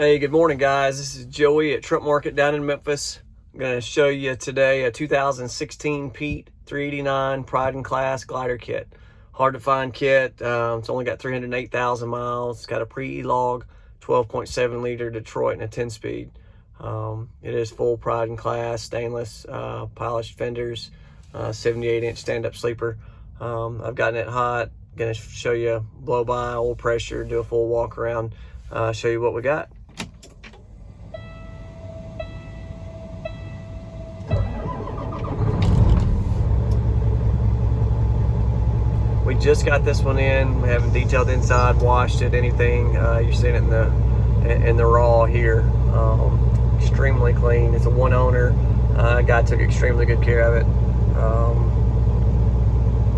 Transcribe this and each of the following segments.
Hey, good morning, guys. This is Joey at Truck Market down in Memphis. I'm going to show you today a 2016 Pete 389 Pride in Class glider kit. Hard to find kit. It's only got 308,000 miles. It's got a pre-E-log 12.7 liter Detroit and a 10-speed. It is full Pride in Class, stainless, polished fenders, 78-inch stand-up sleeper. I've gotten it hot. Going to show you blow by, oil pressure, do a full walk around, show you what we got. We just got this one in. We haven't detailed inside, washed it, anything. You're seeing it in the raw here. Extremely clean. It's a one owner. Guy took extremely good care of it.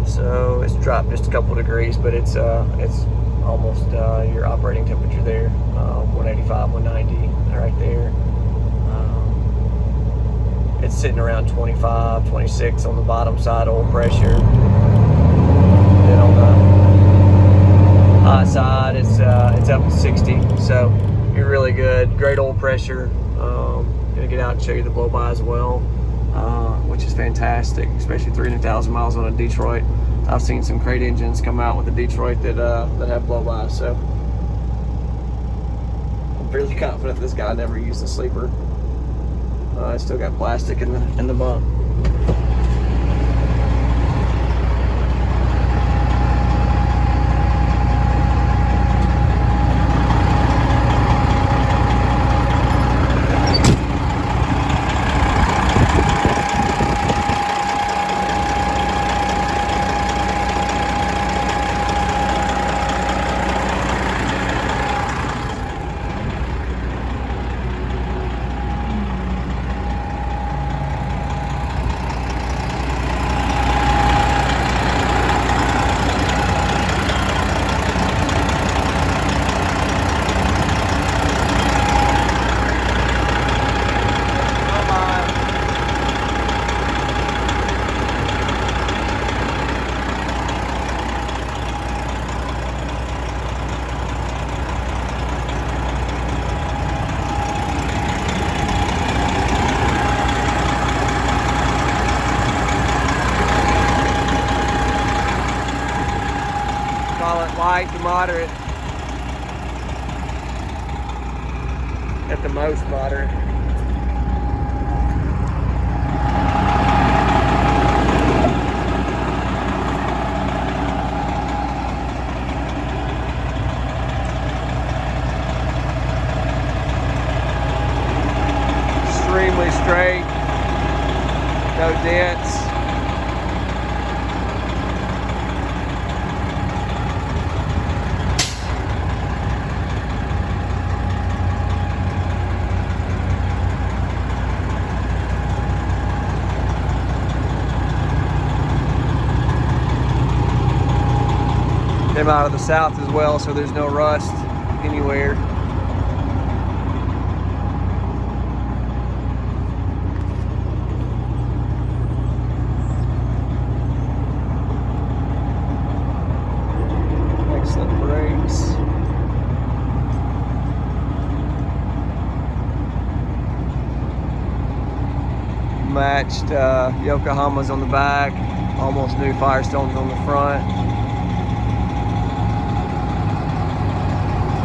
So it's dropped just a couple degrees, but it's almost your operating temperature there. 185, 190, right there. It's sitting around 25, 26 on the bottom side oil pressure. On the high side, it's up to 60, so you're really good. Great oil pressure. Gonna get out and show you the blow by as well, which is fantastic, especially 300,000 miles on a Detroit. I've seen some crate engines come out with a Detroit that have blow by, so I'm fairly confident this guy never used a sleeper. It's still got plastic in the bump. Call it light to moderate. At the most moderate. Extremely straight. No dents. Came out of the south as well, so there's no rust anywhere. Excellent brakes. Matched Yokohamas on the back, almost new Firestones on the front.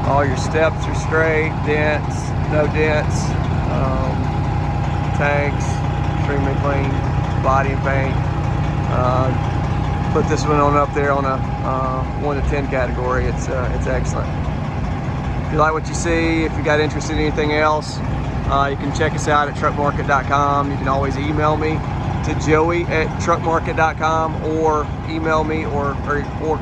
All your steps are straight, dents, no dents, tanks, extremely clean, body and paint. Put this one on up there on a 1 to 10 category. It's excellent. If you like what you see, if you got interest in anything else, you can check us out at truckmarket.com. You can always email me to joey@truckmarket.com or email me or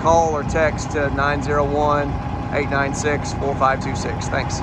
call or text to 901-896-4526. Thanks.